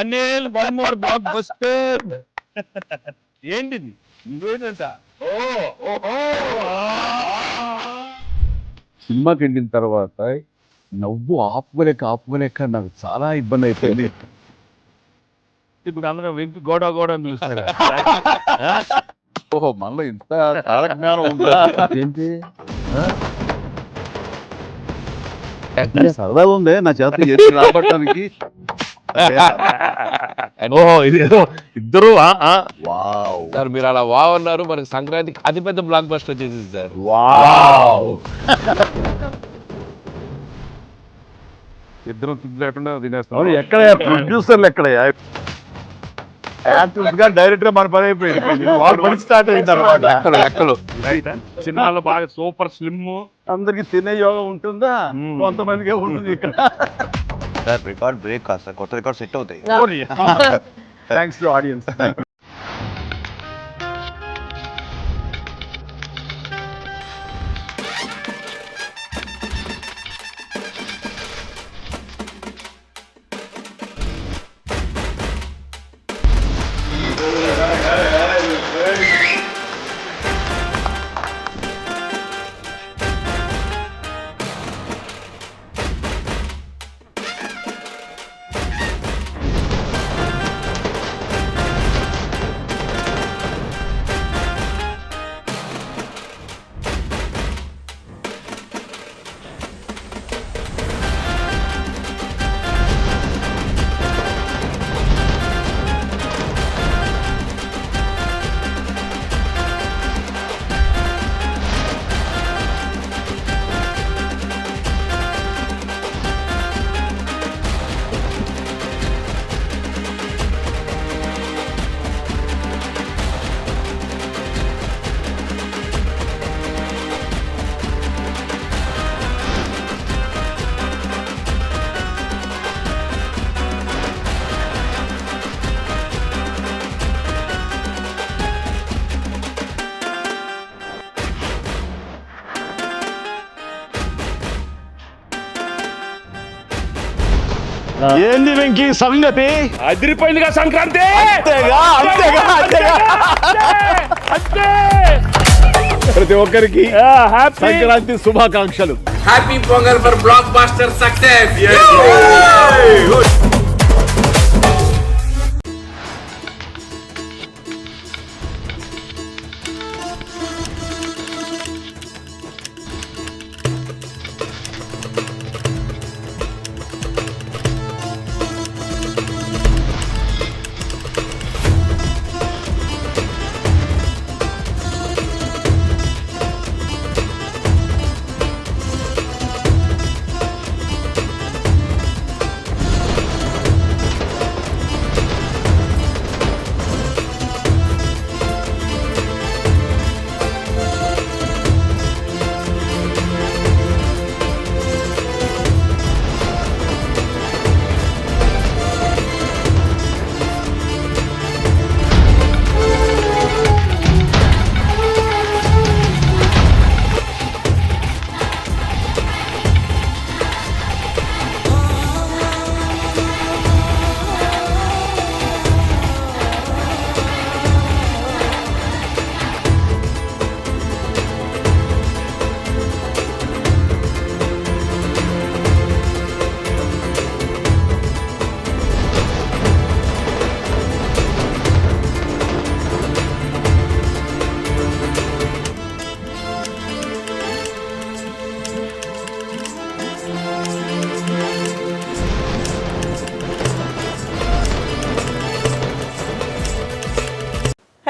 Anil one more block buster. ఏంటిది నువ్వేనంట? సినిమాకి వెళ్ళిన తర్వాత నవ్వు ఆపుకోలేక నాకు చాలా ఇబ్బంది అయిపోయింది. ఇప్పుడు అందరూ వెంకి గోడ అని చూస్తారు. ఓహో మనలో ఇంత జ్ఞానం ఉందా ఏంటి? సరదాగా ఉంది నా చేత రాబట్టడానికి. ఓహో ఇదేదో ఇద్దరు సార్ మీరు అలా వావ్ అన్నారు, మనకి సంక్రాంతికి అతిపెద్ద బ్లాక్ బస్టర్ వచ్చేసింది సార్. ఇద్దరం తిండి లేకుండా తినేస్తాం. ఎక్కడ ప్రొడ్యూసర్లు ఎక్కడ డైరెక్ట్ గా మన పని అయిపోయింది. వాళ్ళ పని స్టార్ట్ అయిన తర్వాత లెక్కలు సినిమాలో బాగా సూపర్ స్లిమ్, అందరికి తినే యోగం ఉంటుందా? కొంతమందికే ఉంటుంది ఇక్కడ. సార్ రికార్డ్ బ్రేక్ కాదు సార్, కొత్త రికార్డ్ సెట్ అవుతాయి. Thanks to audience. ఏంది వెంకీ సంగతి? అదిరిపోయిందిగా సంక్రాంతి. అంతే ప్రతి ఒక్కరికి సంక్రాంతి శుభాకాంక్షలు. Happy pongal for block buster success.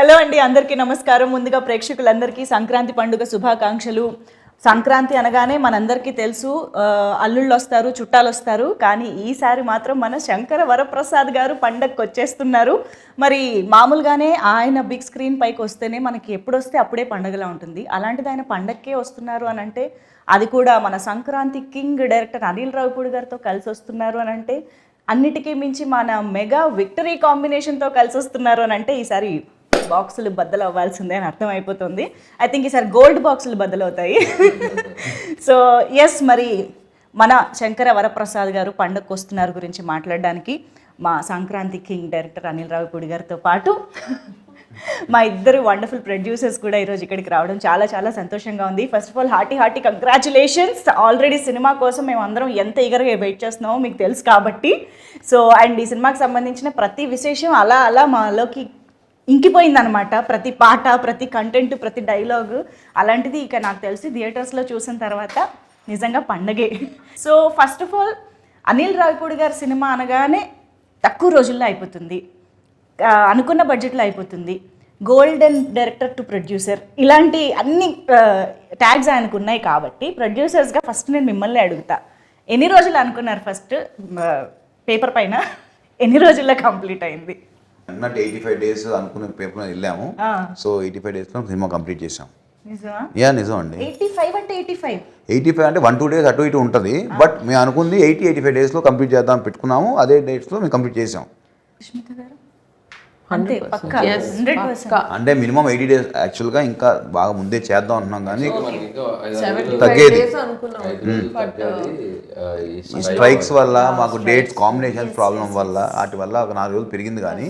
Hello అండి, అందరికీ నమస్కారం. ముందుగా ప్రేక్షకులందరికీ సంక్రాంతి పండుగ శుభాకాంక్షలు. సంక్రాంతి అనగానే మనందరికీ తెలుసు, అల్లుళ్ళు వస్తారు, చుట్టాలు వస్తారు. కానీ ఈసారి మాత్రం మన శంకర వరప్రసాద్ గారు పండగకి వచ్చేస్తున్నారు. మరి మామూలుగానే ఆయన బిగ్ స్క్రీన్ పైకి వస్తేనే మనకి ఎప్పుడు వస్తే అప్పుడే పండగలా ఉంటుంది. అలాంటిది ఆయన పండగకే వస్తున్నారు అని అంటే, అది కూడా మన సంక్రాంతి కింగ్ డైరెక్టర్ అనిల్ రావిపూడి గారితో కలిసి వస్తున్నారు అని అంటే, అన్నిటికీ మించి మన మెగా విక్టరీ కాంబినేషన్తో కలిసి వస్తున్నారు అని అంటే, ఈసారి బాక్సులు బద్దలు అవ్వాల్సిందే అని అర్థమైపోతుంది. ఐ థింక్ ఈసారి గోల్డ్ బాక్సులు బద్దలవుతాయి. సో ఎస్, మరి మన శంకర వరప్రసాద్ గారు పండుగకు వస్తున్నారు గురించి మాట్లాడడానికి మా సంక్రాంతి కింగ్ డైరెక్టర్ అనిల్ రావిపూడి గారితో పాటు మా ఇద్దరు వండర్ఫుల్ ప్రొడ్యూసర్స్ కూడా ఈరోజు ఇక్కడికి రావడం చాలా చాలా సంతోషంగా ఉంది. First of all hearty congratulations. Already cinema కోసం మేము అందరం ఎంత ఈగర్గా వెయిట్ చేస్తున్నామో మీకు తెలుసు కాబట్టి. సో అండ్ ఈ సినిమాకి సంబంధించిన ప్రతి విశేషం అలా అలా మాలోకి ఇంకిపోయిందనమాట. ప్రతి పాట, ప్రతి కంటెంట్, ప్రతి డైలాగ్. అలాంటిది ఇక నాకు తెలిసి థియేటర్స్లో చూసిన తర్వాత నిజంగా పండగే. So first of all Anil Ravipudi గారి సినిమా అనగానే తక్కువ రోజుల్లో అయిపోతుంది, అనుకున్న బడ్జెట్లో అయిపోతుంది, గోల్డెన్ డైరెక్టర్ టు ప్రొడ్యూసర్, ఇలాంటి అన్ని ట్యాగ్స్ ఆయనకు ఉన్నాయి కాబట్టి ప్రొడ్యూసర్స్గా ఫస్ట్ నేను మిమ్మల్ని అడుగుతా, ఎన్ని రోజులు అనుకున్నారు ఫస్ట్ పేపర్ పైన, ఎన్ని రోజుల్లో కంప్లీట్ అయింది? అన్నట్టు 85 days అనుకున్న పేపర్ వెళ్ళాము. సో 85 days లో సినిమా కంప్లీట్ చేసాం. నిజం అండి. 85 అంటే 85 అంటే 1-2 days అటు ఇటు ఉంటుంది. బట్ మేము అనుకుంది 85 days లో కంప్లీట్ చేద్దాం పెట్టుకున్నాము. అదే డేట్స్లో మేము కంప్లీట్ చేసాం. సుష్మిత గారు అంతే పక్కా 100%. అంటే మినిమం 80 days యాక్చువల్గా ఇంకా బాగా ముందే చేద్దాం అంటున్నాం కానీ తగ్గేది. ఈ స్ట్రైక్స్ వల్ల మాకు డేట్స్ కాంబినేషన్ ప్రాబ్లం వల్ల వాటి వల్ల ఒక 4 రోజులు పెరిగింది కానీ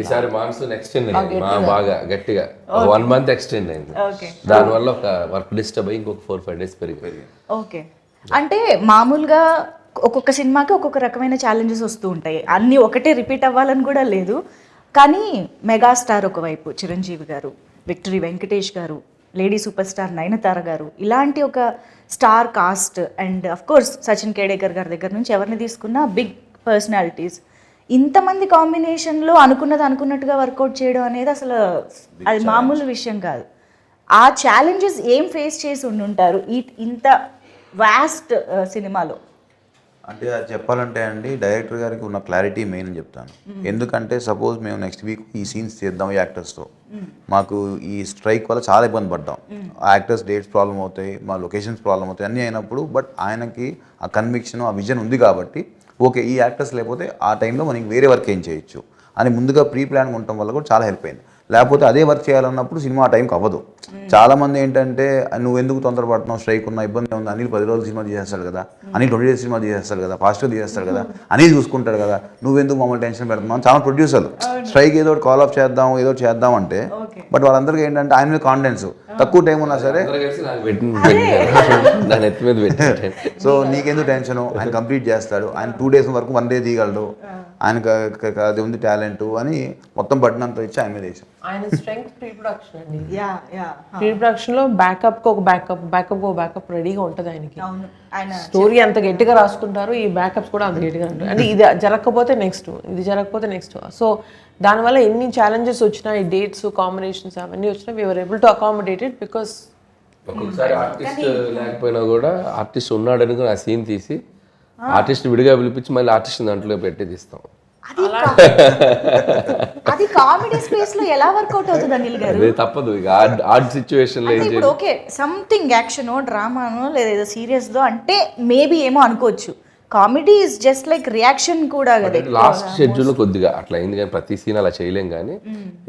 ఈసారి మాన్సూన్ ఎక్స్టెండ్ అయింది బాగా గట్టిగా 1 month ఎక్స్టెండ్ అయింది. దానివల్ల ఒక వర్క్ డిస్టర్బ్ అయ్యి ఇంకొక 4-5 days పెరిగిపోయింది. ఓకే, అంటే మామూలుగా ఒక్కొక్క సినిమాకి ఒక్కొక్క రకమైన ఛాలెంజెస్ వస్తూ ఉంటాయి. అన్నీ ఒకటే రిపీట్ అవ్వాలని కూడా లేదు. కానీ మెగాస్టార్ ఒకవైపు చిరంజీవి గారు, విక్టరీ వెంకటేష్ గారు, lady super star Nayanthara garu, ఇలాంటి ఒక star cast and of course Sachin Khedekar గారి దగ్గర నుంచి ఎవరిని తీసుకున్నా బిగ్ పర్సనాలిటీస్, ఇంతమంది కాంబినేషన్లో అనుకున్నట్టుగా వర్కౌట్ చేయడం అనేది అసలు అది మామూలు విషయం కాదు. ఆ ఛాలెంజెస్ ఏం ఫేస్ చేసి ఉండుంటారు ఇంత వాస్ట్ సినిమాలో? అంటే అది చెప్పాలంటే అండి డైరెక్టర్ గారికి ఉన్న క్లారిటీ మెయిన్ అని చెప్తాను. ఎందుకంటే సపోజ్ మేము నెక్స్ట్ వీక్ ఈ సీన్స్ చేద్దాం ఈ యాక్టర్స్తో, మాకు ఈ స్ట్రైక్ వల్ల చాలా ఇబ్బంది పడ్డాం. ఆ యాక్టర్స్ డేట్స్ ప్రాబ్లం అవుతాయి, మా లొకేషన్స్ ప్రాబ్లం అవుతాయి, అన్నీ అయినప్పుడు బట్ ఆయనకి ఆ కన్విక్షన్, ఆ విజన్ ఉంది కాబట్టి ఓకే ఈ యాక్టర్స్ లేకపోతే ఆ టైంలో మనకి వేరే వర్క్ ఏం చేయొచ్చు అని ముందుగా ప్రీ ప్లాన్ ఉండటం వల్ల కూడా చాలా హెల్ప్ అయింది. లేకపోతే అదే వర్క్ చేయాలన్నప్పుడు సినిమా ఆ టైంకి అవ్వదు. చాలా మంది ఏంటంటే నువ్వు ఎందుకు తొందరపడుతున్నావు, స్ట్రైక్ ఉన్న ఇబ్బంది ఉంది, అనిల్ 10 రోజులు సినిమా తీసేస్తాడు కదా, అనిల్ 20 days సినిమా తీసేస్తాడు కదా, ఫాస్ట్గా తీసేస్తాడు కదా, అనిల్ చూసుకుంటాడు కదా, నువ్వెందుకు మమ్మల్ని టెన్షన్ పెడుతున్నావు చాలా ప్రొడ్యూసర్లు. స్ట్రైక్ ఏదో కాల్ ఆఫ్ చేద్దాం అంటే బట్ వాళ్ళందరికీ ఏంటంటే ఆయన మీద కాన్ఫిడెన్స్, తక్కువ టైం ఉన్నా సరే సో నీకెందుకు టెన్షన్, ఆయన కంప్లీట్ చేస్తాడు, ఆయన 2 days వరకు 1 day తీయగలడు, ఆయనకు అది ఉంది టాలెంట్ అని మొత్తం పట్టినంత ఇచ్చి ఆయన మీద వేసాం. ఆయన స్ట్రెంగ్త్ ప్రీ ప్రొడక్షన్ అండి. ప్రీ ప్రొడక్షన్ లో బ్యాకప్ ఒక బ్యాకప్ రెడీగా ఉంటుంది ఆయనకి. స్టోరీ అంత గట్టిగా రాసుకుంటారు, ఈ బ్యాకప్స్ కూడా అంత గట్టిగా ఉంటాయి. అంటే ఇది జరగకపోతే నెక్స్ట్ సో దానివల్ల ఎన్ని ఛాలెంజెస్ వచ్చినా, ఈ డేట్స్ కాంబినేషన్స్ అవన్నీ వచ్చినా we are able to accommodate it. Because ఒక్కొక్కసారి ఆర్టిస్ట్ లేకపోయినా కూడా ఆర్టిస్ట్ ఉన్నాడు అనుకుని ఆ సీన్ తీసి ఆర్టిస్ట్ విడిగా పిలిపించి మళ్ళీ ఆర్టిస్ట్ దాంట్లో పెట్టి తీస్తాం. అది కామెడీ స్పేస్ లో ఎలా వర్కౌట్ అవుతుంది అనిల్ గారు? అది తప్పదు, ఇక ఆర్ట్ సిచ్యువేషన్ లో ఇప్పుడు ఓకే సంథింగ్ యాక్షనో డ్రామానో లేదా సీరియస్ దో అంటే మేబీ ఏమో అనుకోవచ్చు. Comedy is just like reaction కూడా కదా. లాస్ట్ షెడ్యూల్ లో కొద్దిగా అట్లా అయింది కానీ ప్రతి సీన్ అలా చేయలేం. కానీ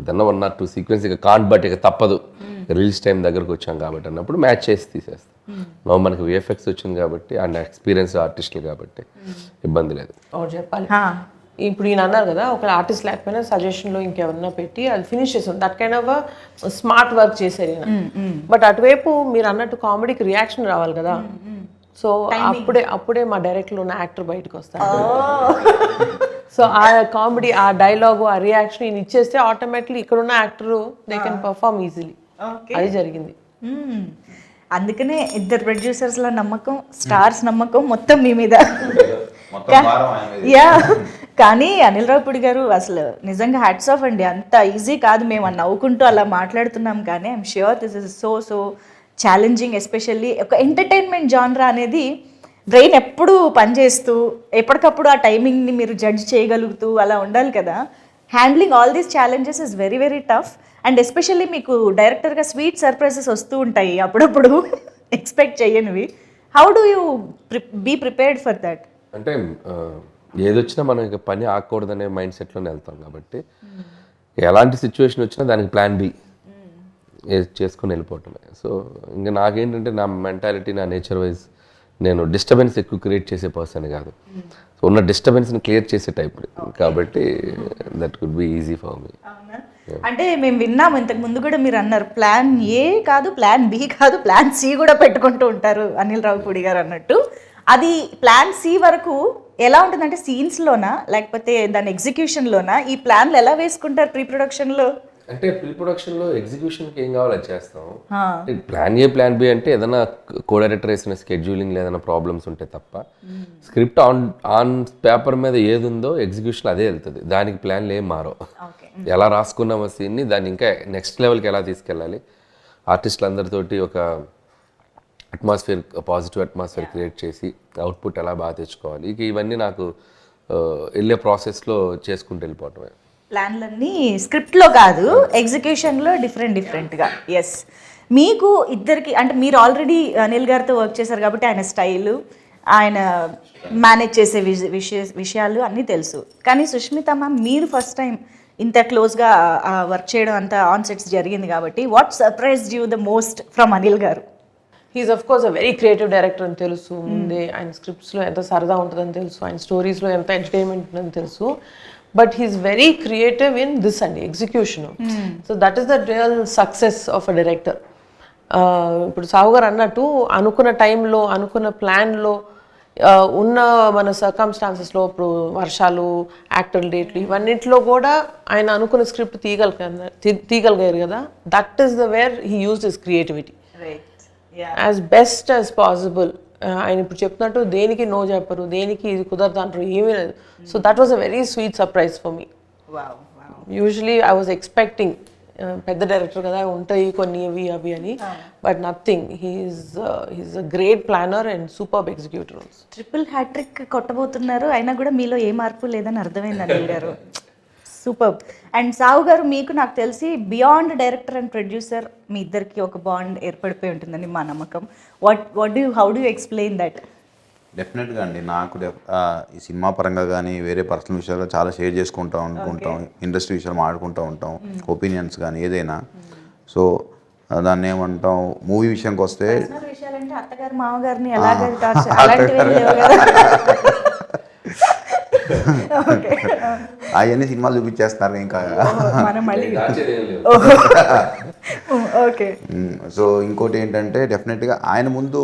ఏదన్నా 1 or 2 సీక్వెన్స్ ఇక కాంట్ బట్ ఇక తప్పదు, రిలీజ్ టైం దగ్గరకు వచ్చాం కాబట్టి అన్నప్పుడు మ్యాచ్ చేసి తీసేస్తాం. నో మనకి విఎఫ్ఎక్స్ వచ్చింది కాబట్టి అండ్ ఎక్స్పీరియన్స్ ఆర్టిస్టులు కాబట్టి ఇబ్బంది లేదు. చెప్పాలి ఇప్పుడు ఈయన అన్నారు కదా, ఒక ఆర్టిస్ట్ లేకపోయినా సజెషన్లో ఇంకెవరన్నా పెట్టి అది ఫినిష్ చేసాం. That kind of smart work చేశారు ఈయన. బట్ అటువైపు మీరు అన్నట్టు కామెడీకి రియాక్షన్ రావాలి కదా. సో అప్పుడే మా డైరెక్ట్లో ఉన్న యాక్టర్ బయటకు వస్తారు. సో ఆ కామెడీ, ఆ డైలాగు, ఆ రియాక్షన్ ఈయన ఇచ్చేస్తే ఆటోమేటిక్లీ ఇక్కడ ఉన్న actor they can perform easily. అది జరిగింది. అందుకనే ఇద్దరు ప్రొడ్యూసర్స్ల నమ్మకం, స్టార్స్ నమ్మకం మొత్తం మీ మీద. యా కానీ అనిల్ రావిపూడి గారు అసలు నిజంగా హ్యాట్స్ ఆఫ్ అండి. అంత ఈజీ కాదు, మేము నవ్వుకుంటూ అలా మాట్లాడుతున్నాం కానీ I'm sure this is so challenging. Especially ఒక ఎంటర్టైన్మెంట్ జానరా అనేది బ్రెయిన్ ఎప్పుడు పనిచేస్తూ ఎప్పటికప్పుడు ఆ టైమింగ్ని మీరు జడ్జ్ చేయగలుగుతూ అలా ఉండాలి కదా. Handling all these challenges is very very tough. And especially మీకు డైరెక్టర్గా స్వీట్ సర్ప్రైజెస్ వస్తూ ఉంటాయి అప్పుడప్పుడు ఎక్స్పెక్ట్ చేయనివి. How do you be prepared for that? అంటే ఏదొచ్చినా మనం ఇక పని ఆగకూడదనే మైండ్ సెట్లోనే వెళ్తాం కాబట్టి ఎలాంటి సిచ్యువేషన్ వచ్చినా దానికి ప్లాన్ బి చేసుకొని వెళ్ళిపోవటమే. సో ఇంకా నాకేంటంటే నా మెంటాలిటీ, నా నేచర్ వైజ్ నేను డిస్టర్బెన్స్ ఎక్కువ క్రియేట్ చేసే పర్సన్ కాదు. సో ఉన్న డిస్టర్బెన్స్ని క్లియర్ చేసే టైప్ కాబట్టి that could be easy for me. అంటే మేము విన్నాము ఇంతకు ముందు కూడా మీరు అన్నారు ప్లాన్ ఏ కాదు, ప్లాన్ బి కాదు, ప్లాన్ సి కూడా పెట్టుకుంటూ ఉంటారు అనిల్ రావిపూడి గారు అన్నట్టు. అది ప్లాన్ సి వరకు ఎలా ఉంటుందంటే సీన్స్లోనా లేకపోతే దాని ఎగ్జిక్యూషన్లోనా? ఈ ప్లాన్లు ఎలా వేసుకుంటారు ప్రీ ప్రొడక్షన్లో? అంటే ప్రీ ప్రొడక్షన్లో ఎగ్జిక్యూషన్కి ఏం కావాలో అది చేస్తాం. ప్లాన్ ఏ ప్లాన్ బి అంటే ఏదైనా కో డైరెక్టర్ వేసిన స్కెడ్యూలింగ్ ఏదైనా ప్రాబ్లమ్స్ ఉంటే తప్ప స్క్రిప్ట్ ఆన్ పేపర్ మీద ఏది ఉందో ఎగ్జిక్యూషన్ అదే వెళ్తుంది. దానికి ప్లాన్లు ఏం మారో. ఎలా రాసుకున్నామో సీన్ని దాన్ని ఇంకా నెక్స్ట్ లెవెల్కి ఎలా తీసుకెళ్ళాలి, ఆర్టిస్టులు అందరితోటి ఒక అట్మాస్ఫియర్, పాజిటివ్ అట్మాస్ఫియర్ క్రియేట్ చేసి అవుట్పుట్ ఎలా బాగా తెచ్చుకోవాలి, ఇక ఇవన్నీ నాకు వెళ్ళే ప్రాసెస్లో చేసుకుంటూ వెళ్ళిపోవటమే. ప్లాన్లన్నీ స్క్రిప్ట్లో కాదు, ఎగ్జిక్యూషన్లో డిఫరెంట్గా. ఎస్, మీకు ఇద్దరికి అంటే మీరు ఆల్రెడీ అనిల్ గారితో వర్క్ చేశారు కాబట్టి ఆయన స్టైలు, ఆయన మేనేజ్ చేసే విషయాలు అన్నీ తెలుసు. కానీ సుష్మిత మ్యామ్, మీరు ఫస్ట్ టైం ఇంత క్లోజ్గా వర్క్ చేయడం అంత ఆన్ సెట్స్ జరిగింది కాబట్టి what surprised you the most from Anil garu? He's of course a very creative director అని తెలుసు ముందే. ఆయన స్క్రిప్ట్స్లో ఎంత సరదా ఉంటుందని తెలుసు, ఆయన స్టోరీస్లో ఎంత ఎంటర్టైన్మెంట్ ఉందని తెలుసు. But he's very creative in this అండి, execution. So that is the real success of a director. ఇప్పుడు సాహు గారు అన్నట్టు అనుకున్న టైంలో, అనుకున్న ప్లాన్లో, ఉన్న మన సర్కమ్స్టాన్సెస్లో, ఇప్పుడు వర్షాలు, యాక్టర్ డేట్లు, ఇవన్నింటిలో కూడా ఆయన అనుకున్న స్క్రిప్ట్ తీయగలిగారు కదా. That is the where he used his creativity as best as possible. ఆయన ఇప్పుడు చెప్తున్నట్టు దేనికి నో చెప్పరు, దేనికి ఇది కుదరదు అంటారు, ఏమీ లేదు. So that was a very sweet surprise for me. Usually I was expecting పెద్ద డైరెక్టర్ కదా ఉంటాయి కొన్ని ఇవి అవి అని, but nothing. He's a great planner and superb executor. Triple hattrick కొట్టబోతున్నారు, అయినా కూడా మీలో ఏ మార్పు లేదని అర్థమైంది అనిల్ గారు. సూపర్. అండ్ సాహు గారు, మీకు నాకు తెలిసి బియాండ్ డైరెక్టర్ అండ్ ప్రొడ్యూసర్ మీ ఇద్దరికి ఒక బాండ్ ఏర్పడిపోయి ఉంటుందని మా నమ్మకం. How do explain that? డెఫినెట్గా అండి, నాకు ఈ సినిమా పరంగా కానీ వేరే పర్సనల్ విషయాలు చాలా షేర్ చేసుకుంటూ అనుకుంటాం, ఇండస్ట్రీ విషయాలు మాట్లాడుకుంటూ ఉంటాం, ఒపీనియన్స్ కానీ ఏదైనా. సో దాన్ని ఏమంటాం, మూవీ విషయానికి వస్తే విషయాలంటే అత్తగారు మామగారిని ఎలాగ అలాంటివి లేవు కదా. అవన్నీ సినిమాలు చూపించేస్తున్నారు ఇంకా. ఓకే. సో ఇంకోటి ఏంటంటే డెఫినెట్గా ఆయన ముందు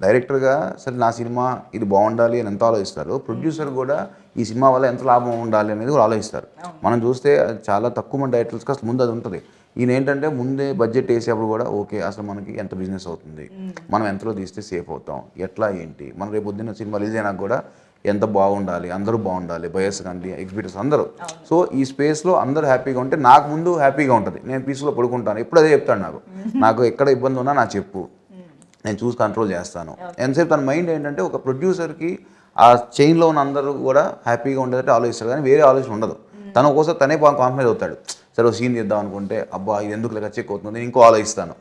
డైరెక్టర్గా సరే నా సినిమా ఇది బాగుండాలి అని ఎంత ఆలోచిస్తారు, ప్రొడ్యూసర్ కూడా ఈ సినిమా వల్ల ఎంత లాభం ఉండాలి అనేది కూడా ఆలోచిస్తారు. మనం చూస్తే చాలా తక్కువ మంది డైరెక్టర్స్కి అసలు ముందు అది ఉంటుంది. ఈయన ఏంటంటే ముందే బడ్జెట్ వేసేప్పుడు కూడా ఓకే అసలు మనకి ఎంత బిజినెస్ అవుతుంది, మనం ఎంతలో తీస్తే సేఫ్ అవుతాం, ఎట్లా ఏంటి, మనం రేపు పొద్దున్న సినిమా రిలీజ్ అయినా కూడా ఎంత బాగుండాలి, అందరూ బాగుండాలి, బయర్స్ కానీ ఎగ్జిబిటర్స్ అందరూ. సో ఈ స్పేస్లో అందరూ హ్యాపీగా ఉంటే నాకు ముందు హ్యాపీగా ఉంటుంది, నేను పీస్లో పడుకుంటాను. ఎప్పుడు అదే చెప్తాను, నాకు ఎక్కడ ఇబ్బంది ఉన్నా నాకు చెప్పు, నేను చూసి కంట్రోల్ చేస్తాను. ఎంతసేపు తన మైండ్ ఏంటంటే ఒక ప్రొడ్యూసర్కి ఆ చైన్లో ఉన్న అందరూ కూడా హ్యాపీగా ఉండేటట్టు ఆలోచిస్తారు, కానీ వేరే ఆలోచన ఉండదు. తను ఒక్కోసారి తనే కాంప్రమైజ్ అవుతాడు. సరే సీన్ చేద్దాం అనుకుంటే అబ్బా ఇది ఎందుకు లెక్క చెక్ అవుతుంది, నేను ఇంకో ఆలోచిస్తాను.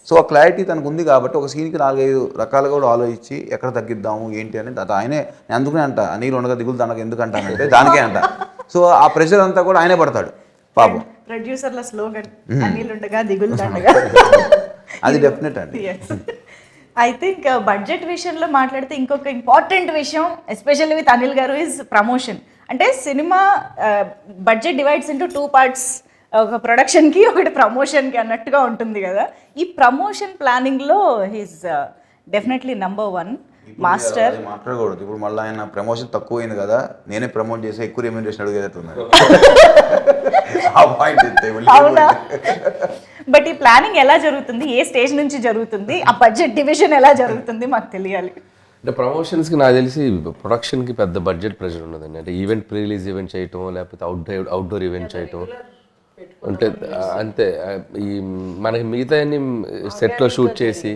సో ఆ క్లారిటీ తనకు ఉంది కాబట్టి ఒక సీన్కి 4-5 రకాలుగా కూడా ఆలోచించి ఎక్కడ తగ్గిద్దాము ఏంటి అని ఆయనే. నేను అందుకనే అంట నీళ్ళు ఉండగా దిగులు తనకు ఎందుకు అంటానంటే దానికే అంట. సో ఆ ప్రెషర్ అంతా కూడా ఆయనే పడతాడు పాపం. ప్రొడ్యూసర్ల స్లోగన్ అనిల్ ఉండగా దిగులు దండగా. అది డెఫినెట్ అండి. ఐ థింక్ బడ్జెట్ విషయంలో మాట్లాడితే ఇంకొక ఇంపార్టెంట్ విషయం ఎస్పెషల్లీ విత్ అనిల్ గారు ఈజ్ ప్రమోషన్. అంటే cinema budget divides into 2 parts, ఒక ప్రొడక్షన్కి ఒకటి ప్రమోషన్కి అన్నట్టుగా ఉంటుంది కదా. ఈ ప్రమోషన్ ప్లానింగ్లో హీస్ డెఫినెట్లీ నంబర్ 1 మాస్టర్. మాట్లాడకూడదు ఇప్పుడు, మళ్ళీ ఆయన ప్రమోషన్ తక్కువ అయింది కదా, నేనే ప్రమోట్ చేసి ఎక్కువ రెమ్యూనరేషన్ అడిగేటట్టున్నారు. అవునా? బట్ ఈ ప్లానింగ్ ఎలా జరుగుతుంది, ఏ స్టేజ్ నుంచి జరుగుతుంది, ఆ బడ్జెట్ డివిజన్ ఎలా జరుగుతుంది మాకు తెలియాలి. అంటే ప్రమోషన్స్కి నాకు తెలిసి ప్రొడక్షన్కి పెద్ద బడ్జెట్ ప్రెషర్ ఉండదండి. అంటే ఈవెంట్ ప్రీ రిలీజ్ ఈవెంట్ చేయటం, లేకపోతే అవుట్డోర్ ఈవెంట్ చేయటం అంటే అంతే. ఈ మనకి మిగతా అన్ని సెట్లో షూట్ చేసి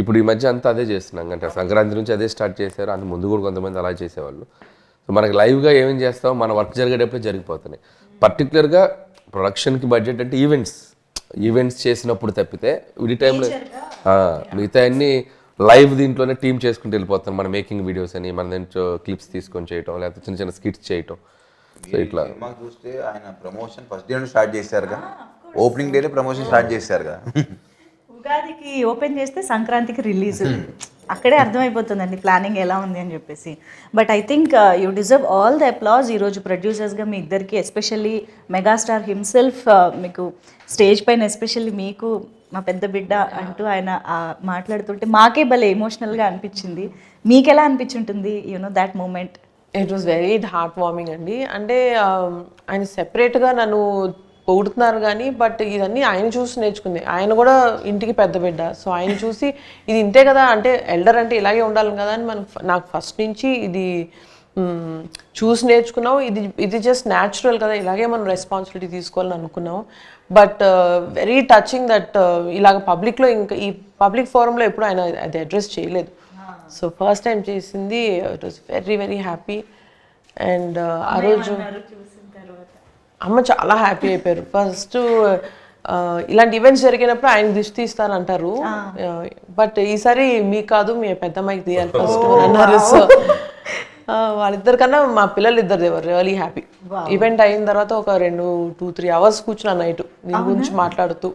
ఇప్పుడు ఈ మధ్య అంతా అదే చేస్తున్నాం. అంటే సంక్రాంతి నుంచి అదే స్టార్ట్ చేశారు, అంత ముందు కూడా కొంతమంది అలా చేసేవాళ్ళు. సో మనకి లైవ్గా ఏమేం చేస్తామో మన వర్క్ జరిగేటప్పుడే జరిగిపోతున్నాయి. పర్టికులర్గా ప్రొడక్షన్కి బడ్జెట్ అంటే ఈవెంట్స్ చేసినప్పుడు తప్పితే ఈ టైంలో మిగతా అన్ని లైవ్ దీంట్లోనే టీమ్ చేసుకుంటూ వెళ్ళిపోతాం. మన మేకింగ్ వీడియోస్ అని మన దాంట్లో క్లిప్స్ తీసుకొని చేయటం, లేకపోతే చిన్న చిన్న స్కిట్స్ చేయటం. సో ఇట్లా చూస్తే ఆయన ప్రమోషన్ ఫస్ట్ డే స్టార్ట్ చేశారుగా, ఓపెనింగ్ డేనే ప్రమోషన్ స్టార్ట్ చేశారు కదా. ఉగాదికి ఓపెన్ చేస్తే సంక్రాంతికి రిలీజ్, అక్కడే అర్థమైపోతుందండి ప్లానింగ్ ఎలా ఉంది అని చెప్పేసి. But I think you deserve all the applause. ఈరోజు ప్రొడ్యూసర్స్గా మీ ఇద్దరికి, ఎస్పెషల్లీ మెగాస్టార్ హిమ్సెల్ఫ్ మీకు స్టేజ్ పైన, ఎస్పెషల్లీ మీకు మా పెద్ద బిడ్డ అంటూ ఆయన మాట్లాడుతుంటే మాకే భలే ఎమోషనల్గా అనిపించింది. మీకు ఎలా అనిపించుంటుంది that moment? It was very heart warming అండి. అంటే ఆయన సెపరేట్గా నన్ను పొగుడుతున్నారు కానీ బట్ ఇదన్నీ ఆయన చూసి నేర్చుకుంది. ఆయన కూడా ఇంటికి పెద్ద బిడ్డ, సో ఆయన చూసి ఇది ఇంతే కదా, అంటే ఎల్డర్ అంటే ఇలాగే ఉండాలి కదా అని నాకు ఫస్ట్ నుంచి ఇది చూసి నేర్చుకున్నాం. ఇది జస్ట్ న్యాచురల్ కదా, ఇలాగే మనం రెస్పాన్సిబిలిటీ తీసుకోవాలని అనుకున్నాం. బట్ వెరీ టచింగ్ దట్ ఇలాగ పబ్లిక్లో, ఇంకా ఈ పబ్లిక్ ఫోరంలో ఎప్పుడు ఆయన అది అడ్రస్ చేయలేదు. సో ఫస్ట్ టైం చేసింది. It was very very happy. And ఆ రోజు అమ్మ చాలా హ్యాపీ అయిపోయారు. ఫస్ట్ ఇలాంటి ఈవెంట్స్ జరిగినప్పుడు ఆయన దిష్టి తీస్తారంటారు, బట్ ఈసారి మీకు కాదు మీ పెద్దమ్మాయికి తీయాలి ఫస్ట్ అన్నారు. సో వాళ్ళిద్దరికన్నా మా పిల్లలు ఇద్దరు దేవర్ రియలీ హ్యాపీ. ఈవెంట్ అయిన తర్వాత ఒక 2-3 hours కూర్చున్నా నైట్ దీని గురించి మాట్లాడుతూ.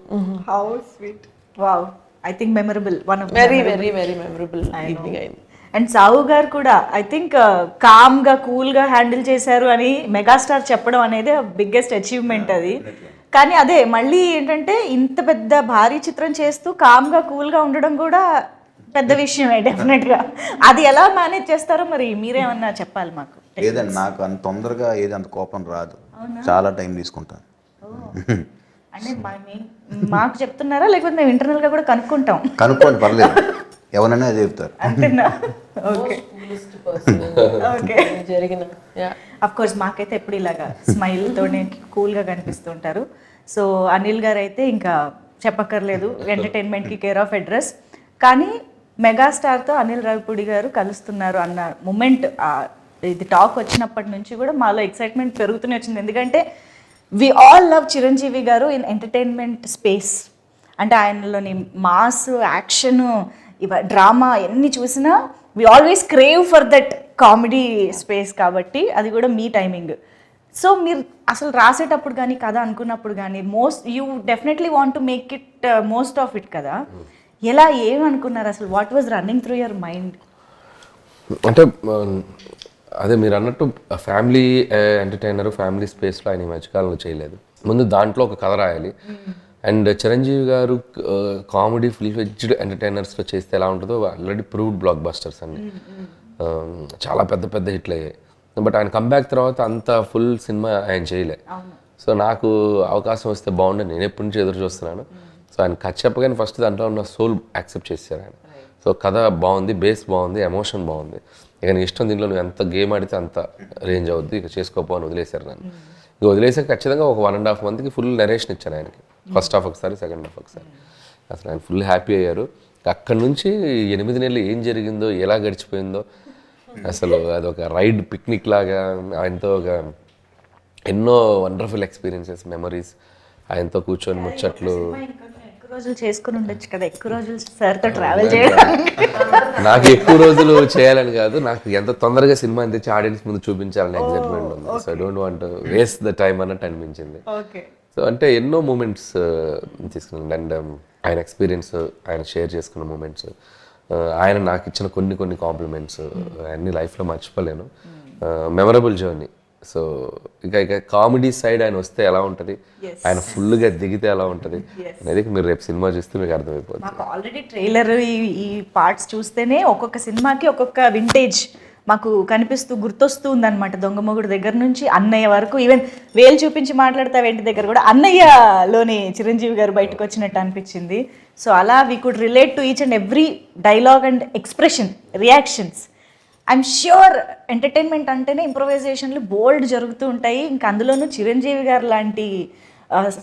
How sweet. Wow. I think memorable, one of very very very memorable evening అయింది. అండ్ సావు గారు కూడా ఐ థింక్ కామ్గా కూల్గా హ్యాండిల్ చేశారు అని మెగాస్టార్ చెప్పడం అనేది బిగ్గెస్ట్ అచీవ్మెంట్ అది. కానీ అదే మళ్ళీ ఏంటంటే ఇంత పెద్ద భారీ చిత్రం చేస్తూ కామ్గా కూల్గా ఉండడం కూడా పెద్ద విషయమే డెఫినెట్గా. అది ఎలా మేనేజ్ చేస్తారో మరి మీరేమన్నా చెప్పాలి మాకు. లేదండి, నాకు అంత తొందరగా అంత కోపం రాదు, చాలా టైం తీసుకుంటాను. అంటే మాకు చెప్తున్నారా లేకపోతే మేము ఇంటర్నల్గా కూడా కనుక్కుంటాం? కనుక్కోండి, పర్లేదు, ఎవరైనా చెప్తారు. అంతేనా? Okay okay. జరిగిన అఫ్ కోర్స్ మాకైతే ఎప్పుడు ఇలాగా స్మైల్తోనే కూల్గా కనిపిస్తుంటారు. సో అనిల్ గారు అయితే ఇంకా చెప్పక్కర్లేదు, ఎంటర్టైన్మెంట్కి కేర్ ఆఫ్ అడ్రస్. కానీ మెగాస్టార్తో అనిల్ రావిపూడి గారు కలుస్తున్నారు అన్న మూమెంట్, ఇది టాక్ వచ్చినప్పటి నుంచి కూడా మాలో ఎక్సైట్మెంట్ పెరుగుతూనే వచ్చింది. ఎందుకంటే వి ఆల్ లవ్ చిరంజీవి గారు ఇన్ ఎంటర్టైన్మెంట్ స్పేస్. అంటే ఆయనలోని మాస్, యాక్షను, డ్రామా ఎన్ని చూసినా we always crave for that comedy space. కాబట్టి అది కూడా మీ టైమింగ్. సో మీరు అసలు రాసేటప్పుడు కానీ కథ అనుకున్నప్పుడు కానీ you definitely want to make it most of it కదా. ఎలా ఏమనుకున్నారు అసలు? What was running through your mind? అంటే అదే మీరు అన్నట్టు ఫ్యామిలీ ఎంటర్టైనర్, ఫ్యామిలీ స్పేస్లో ఆయన ఈ మధ్యకాలంలో చేయలేదు. ముందు దాంట్లో ఒక కథ రాయాలి. అండ్ చిరంజీవి గారు కామెడీ ఫుల్ ఫ్లెడ్జ్డ్ ఎంటర్టైనర్స్లో చేస్తే ఎలా ఉంటుందో ఆల్రెడీ ప్రూవ్డ్ బ్లాక్ బస్టర్స్ అండి, చాలా పెద్ద పెద్ద హిట్లు అయ్యాయి. బట్ ఆయన కంబ్యాక్ తర్వాత అంత ఫుల్ సినిమా ఆయన చేయలే. సో నాకు అవకాశం వస్తే బాగుండని నేను ఎప్పటి నుంచి ఎదురు చూస్తున్నాను. సో ఆయన కథ చెప్పగానే ఫస్ట్ దాంట్లో ఉన్న సోల్ యాక్సెప్ట్ చేశారు ఆయన. సో కథ బాగుంది, బేస్ బాగుంది, ఎమోషన్ బాగుంది, ఇక నీ ఇష్టం, దీంట్లో నువ్వు ఎంత గేమ్ ఆడితే అంత రేంజ్ అవుద్ది, ఇక చేసుకోపోని వదిలేశారు నన్ను. ఇక వదిలేసాక ఖచ్చితంగా ఒక 1.5 monthకి ఫుల్ నరేషన్ ఇచ్చాను ఆయనకి. ఫస్ట్ హాఫ్ ఒకసారి, సెకండ్ హాఫ్ ఒకసారి. అసలు ఆయన ఫుల్ హ్యాపీ అయ్యారు. అక్కడి నుంచి 8 నెలలు ఏం జరిగిందో, ఎలా గడిచిపోయిందో అసలు అదొక రైడ్, పిక్నిక్ లాగా ఆయనతో ఒక ఎన్నో వండర్ఫుల్ ఎక్స్పీరియన్సెస్, మెమరీస్, ఆయనతో కూర్చొని ముచ్చట్లు. ఎక్కువ రోజులు చేసుకుని ఉండొచ్చు కదా, ఎక్కువ రోజులు సార్తో ట్రావెల్ చేయడానికి. నాకు ఎక్కువ రోజులు చేయాలని కాదు, నాకు ఎంత తొందరగా సినిమా తెచ్చి ఆడియన్స్ ముందు చూపించాలని ఎగ్జైట్మెంట్ ఉంది. So I don't want waste the time అన్నట్టు అనిపించింది. సో అంటే ఎన్నో మూమెంట్స్ తీసుకున్నాను. అండ్ ఆయన ఎక్స్పీరియన్స్, ఆయన షేర్ చేసుకున్న మూమెంట్స్, ఆయన నాకు ఇచ్చిన కొన్ని కాంప్లిమెంట్స్ అన్ని లైఫ్లో మర్చిపోలేను. Memorable journey. సో ఇక కామెడీ సైడ్ ఆయన వస్తే ఎలా ఉంటుంది, ఆయన ఫుల్గా దిగితే ఎలా ఉంటుంది అనేది మీరు రేపు సినిమా చూస్తే మీకు అర్థమైపోతుంది. మాకు ఆల్రెడీ ట్రైలర్, ఈ పార్ట్స్ చూస్తేనే ఒక్కొక్క సినిమాకి ఒక్కొక్క వింటేజ్ మాకు కనిపిస్తూ గుర్తొస్తూ ఉందన్నమాట. దొంగమొగుడు దగ్గర నుంచి అన్నయ్య వరకు, ఈవెన్ వేలు చూపించి మాట్లాడతా వెంటి దగ్గర కూడా అన్నయ్యలోని చిరంజీవి గారు బయటకు వచ్చినట్టు అనిపించింది. సో అలా we could relate to each and every dialogue and expression, reactions. I'm sure entertainment అంటేనే ఇంప్రొవైజేషన్లు బోల్డ్ జరుగుతూ ఉంటాయి. ఇంకా అందులోనూ చిరంజీవి గారు లాంటి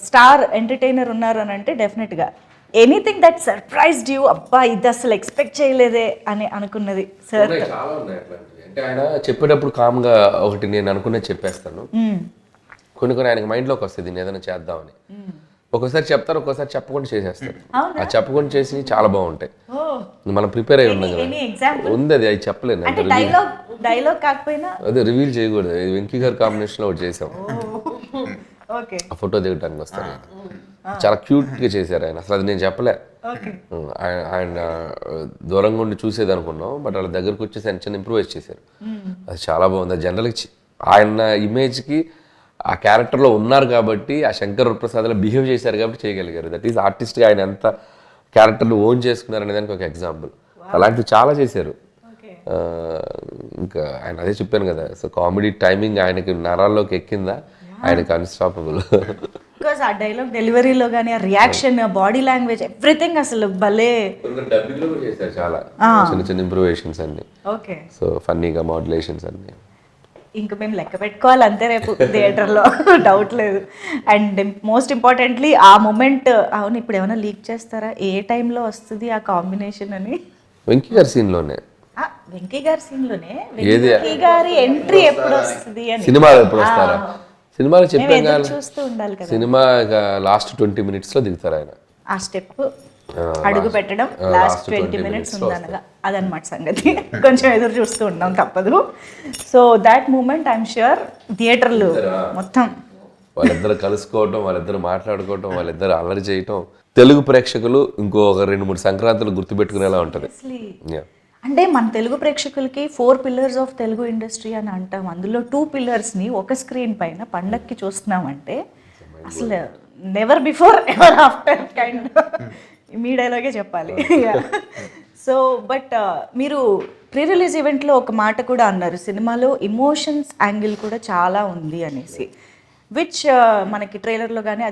స్టార్ ఎంటర్టైనర్ ఉన్నారు అని అంటే డెఫినెట్గా ఎనీథింగ్ దట్ సర్ప్రైజ్డ్ యూ, అబ్బా ఇది అసలు ఎక్స్పెక్ట్ చేయలేదే అని అనుకున్నది సార్? చాలా ఉన్నాయి అట్లాంటివి. అంటే ఆయన చెప్పేటప్పుడు కామ్గా ఒకటి నేను అనుకున్నది చెప్పేస్తాను. కొన్ని ఆయనకి మైండ్లోకి వస్తుంది నేను ఏదైనా చేద్దామని. ఒక్కోసారి చెప్తారు, ఒక్కోసారి చెప్పకుండా చేసేస్తారు. ఆ చెప్పకుండా చేసి చాలా బాగుంటాయి. మనం ప్రిపేర్ అయి ఉన్నాం కదా, ఉంది అది చెప్పలేను. డైలాగ్ కాకపోయినా అదే రివీల్ చేయకూడదు. వెంకీ గారి కాంబినేషన్ లో ఒకటి చేసాం. ఓకే ఆ ఫోటో దిగడానికి వస్తారు కదా. చాలా క్యూట్గా చేశారు ఆయన, అసలు అది నేను చెప్పలే. ఆయన దూరంగా ఉండి చూసేది అనుకున్నాం, బట్ వాళ్ళ దగ్గరకు వచ్చేసి ఆయన చిన్న ఇంప్రూవైజ్ చేశారు. అది చాలా బాగుంది. జనరల్గా ఆయన ఇమేజ్కి ఆ క్యారెక్టర్లో ఉన్నారు కాబట్టి, ఆ శంకర్ వరప్రసాద్లో బిహేవ్ చేశారు కాబట్టి చేయగలిగారు. దట్ ఈస్ ఆర్టిస్ట్గా ఆయన ఎంత క్యారెక్టర్లు ఓన్ చేసుకున్నారు అనే దానికి ఒక ఎగ్జాంపుల్. అలాంటివి చాలా చేశారు. ఇంకా ఆయన అదే చెప్పాను కదా, సో కామెడీ టైమింగ్ ఆయనకి నరాల్లోకి ఎక్కిందా, ఆయనకి అన్స్టాపబుల్. బికాస్ ఆ డైలాగ్ డెలివరీలో కానీ ఆ రియాక్షన్, బాడీ లాంగ్వేజ్, ఎవ్రీథింగ్ అసలు భలే. డబ్బింగ్లో కూడా చేశారు చాలా చిన్న చిన్న ఇంప్రూవేషన్స్ అన్ని. ఓకే, సో ఫన్నీగా మాడ్యులేషన్స్ అన్ని. ఇంకా మేము లెక్క పెట్టుకోవాలి అంతే రేపు థియేటర్లో, డౌట్ లేదు. అండ్ మోస్ట్ ఇంపార్టెంట్లీ ఆ మూమెంట్, అవును ఇప్పుడు ఏమైనా లీక్ చేస్తారా ఏ టైంలో వస్తుంది ఆ కాంబినేషన్ అని? వెంకీ గారి సీన్లోనే, వెంకీ గారి సీన్లోనే వెంకీ గారి ఎంట్రీ ఎప్పుడు వస్తుంది అని సినిమాలో ఎప్పుడు వస్తారా, సినిమాలో చెప్పాం కదా, చూస్తూ ఉండాలి కదా. సినిమా లాస్ట్ 20 minutes దగ్గుతారు ఆయన. ఆ స్టెప్ అడుగు పెట్టడం లాస్ట్ 20 minutes ఉందనగా అదనమాట సంగతి. కొంచెం ఎదురు చూస్తూ ఉన్నాం, తప్పదు. So that moment I'm sure థియేటర్లు మొత్తం వాళ్ళిద్దరు కలుసుకోవటం, వాళ్ళిద్దరు మాట్లాడుకోవటం, వాళ్ళిద్దరు అల్లరి చేయటం తెలుగు ప్రేక్షకులు ఇంకో 2-3 సంక్రాంతులు గుర్తుపెట్టుకునేలా ఉంటుంది. అంటే మన తెలుగు ప్రేక్షకులకి 4 pillars ఆఫ్ తెలుగు ఇండస్ట్రీ అని అంటాం, అందులో 2 పిల్లర్స్ని ఒక స్క్రీన్ పైన పండక్కి చూస్తున్నామంటే అసలు never before ever after kind. మీ డైలాగే చెప్పాలి. సో బట్ మీరు ప్రీ రిలీజ్ ఈవెంట్లో ఒక మాట కూడా అన్నారు, సినిమాలో ఇమోషన్స్ యాంగిల్ కూడా చాలా ఉంది అనేసి, విచ్ మనకి ట్రైలర్లో కానీ అది